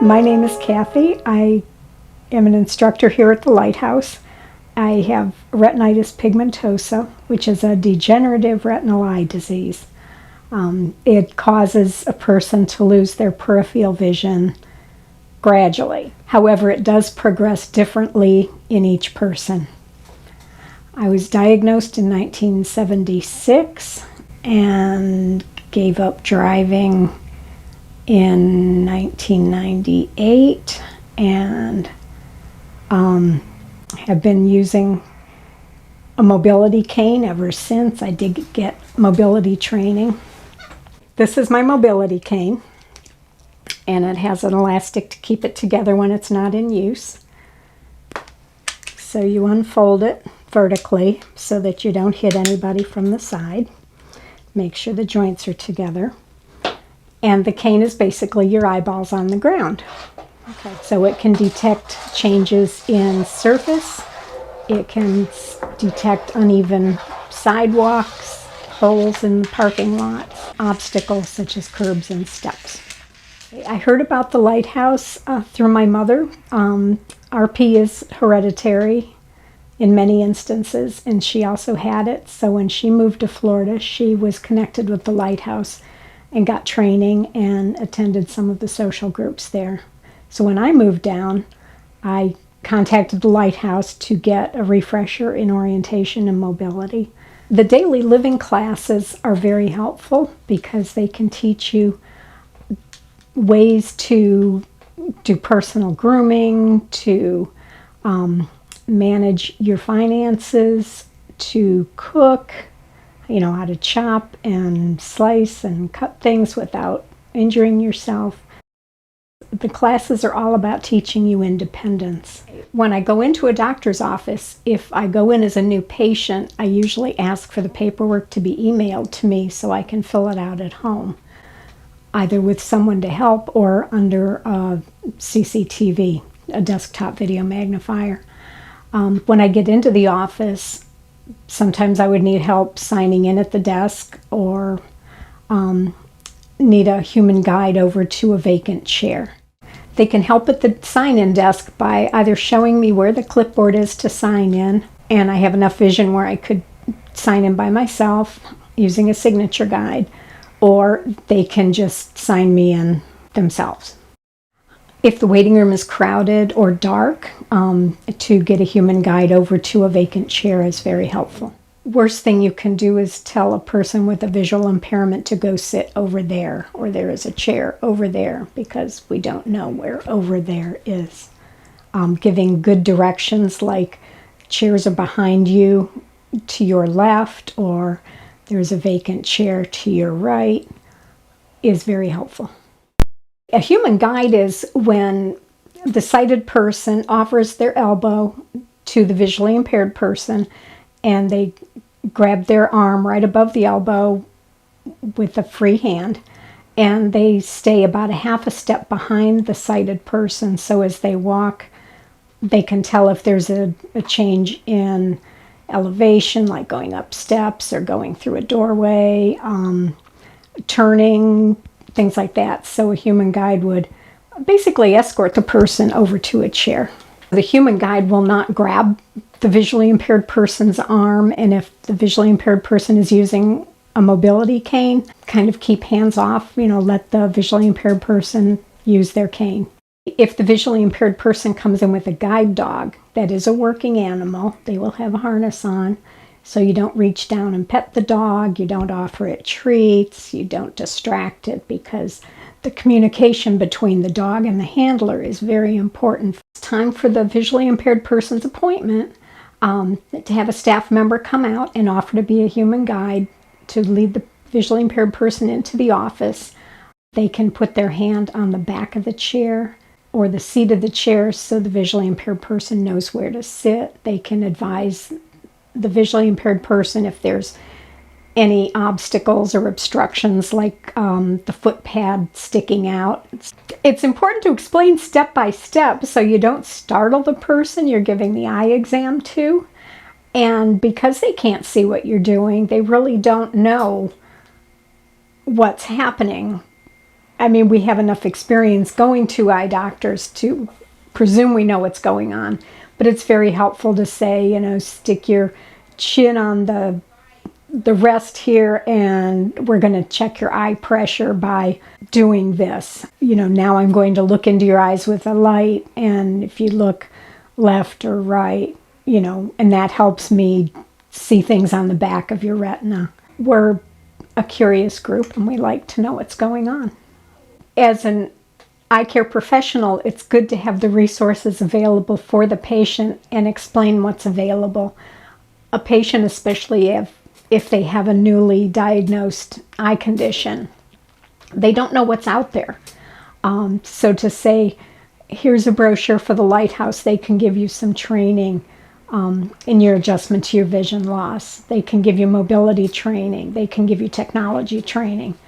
My name is Cathi. I am an instructor here at the Lighthouse. I have retinitis pigmentosa, which is a degenerative retinal eye disease. It causes a person to lose their peripheral vision gradually. However, it does progress differently in each person. I was diagnosed in 1976 and gave up driving in 1998 and have been using a mobility cane ever since. I did get mobility training. This is my mobility cane, and it has an elastic to keep it together when it's not in use. So you unfold it vertically so that you don't hit anybody from the side. Make sure the joints are together. And the cane is basically your eyeballs on the ground. Okay. So it can detect changes in surface. It can detect uneven sidewalks, holes in the parking lots, obstacles such as curbs and steps. I heard about the Lighthouse through my mother. RP is hereditary in many instances, and she also had it. So when she moved to Florida, she was connected with the Lighthouse and got training and attended some of the social groups there. So when I moved down, I contacted the Lighthouse to get a refresher in orientation and mobility. The daily living classes are very helpful because they can teach you ways to do personal grooming, to manage your finances, to cook, how to chop and slice and cut things without injuring yourself. The classes are all about teaching you independence. When I go into a doctor's office, if I go in as a new patient, I usually ask for the paperwork to be emailed to me so I can fill it out at home, either with someone to help or under a CCTV, a desktop video magnifier. When I get into the office, sometimes I would need help signing in at the desk or need a human guide over to a vacant chair. They can help at the sign-in desk by either showing me where the clipboard is to sign in, and I have enough vision where I could sign in by myself using a signature guide, or they can just sign me in themselves. If the waiting room is crowded or dark, to get a human guide over to a vacant chair is very helpful. Worst thing you can do is tell a person with a visual impairment to go sit over there, or there is a chair over there, because we don't know where over there is. Giving good directions like chairs are behind you to your left, or there's a vacant chair to your right is very helpful. A human guide is when the sighted person offers their elbow to the visually impaired person and they grab their arm right above the elbow with a free hand, and they stay about a half a step behind the sighted person, so as they walk they can tell if there's a change in elevation, like going up steps or going through a doorway, turning, things like that. So a human guide would basically escort the person over to a chair. The human guide will not grab the visually impaired person's arm, and if the visually impaired person is using a mobility cane, kind of keep hands off, let the visually impaired person use their cane. If the visually impaired person comes in with a guide dog, that is a working animal, they will have a harness on. So you don't reach down and pet the dog, you don't offer it treats, you don't distract it, because the communication between the dog and the handler is very important. It's time for the visually impaired person's appointment to have a staff member come out and offer to be a human guide to lead the visually impaired person into the office. They can put their hand on the back of the chair or the seat of the chair so the visually impaired person knows where to sit. They can advise the visually impaired person if there's any obstacles or obstructions, like the foot pad sticking out. It's important to explain step by step so you don't startle the person you're giving the eye exam to. And because they can't see what you're doing, they really don't know what's happening I mean, we have enough experience going to eye doctors to presume we know what's going on. But it's very helpful to say, you know, stick your chin on the rest here, and we're going to check your eye pressure by doing this. You know, now I'm going to look into your eyes with a light, and if you look left or right, you know, and that helps me see things on the back of your retina. We're a curious group, and we like to know what's going on. As an eye care professional, it's good to have the resources available for the patient and explain what's available. A patient, especially if they have a newly diagnosed eye condition, they don't know what's out there. So to say, here's a brochure for the Lighthouse, they can give you some training in your adjustment to your vision loss. They can give you mobility training. They can give you technology training.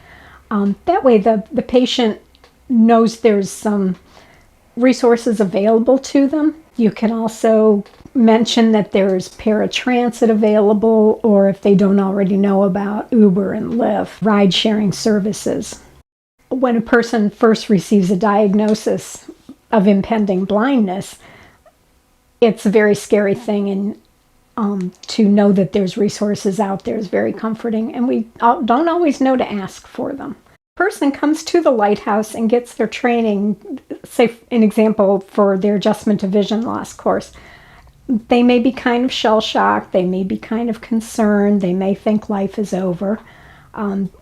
That way the patient knows there's some resources available to them. You can also mention that there's paratransit available, or if they don't already know about Uber and Lyft, ride-sharing services. When a person first receives a diagnosis of impending blindness, it's a very scary thing, and to know that there's resources out there is very comforting, and we don't always know to ask for them. Person comes to the Lighthouse and gets their training, say an example for their adjustment to vision loss course. They may be kind of shell-shocked, they may be kind of concerned, they may think life is over.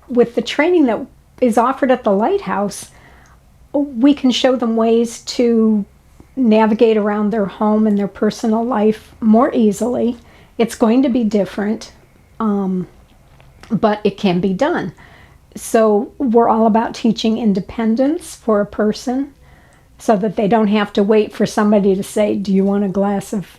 With the training that is offered at the Lighthouse, we can show them ways to navigate around their home and their personal life more easily. It's going to be different, but it can be done. So we're all about teaching independence for a person so that they don't have to wait for somebody to say, do you want a glass of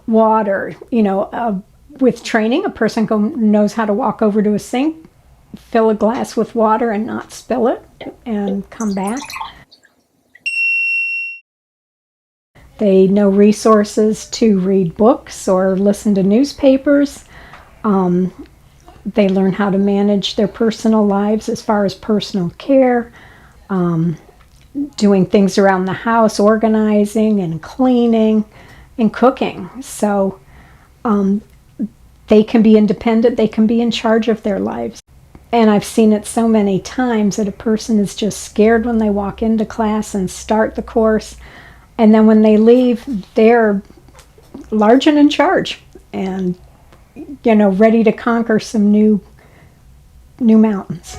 water? You know, with training, a person knows how to walk over to a sink, fill a glass with water and not spill it, and come back. They know resources to read books or listen to newspapers. They learn how to manage their personal lives as far as personal care, doing things around the house, organizing and cleaning and cooking. So they can be independent, they can be in charge of their lives. And I've seen it so many times that a person is just scared when they walk into class and start the course, and then when they leave, they're large and in charge, and you know, ready to conquer some new mountains.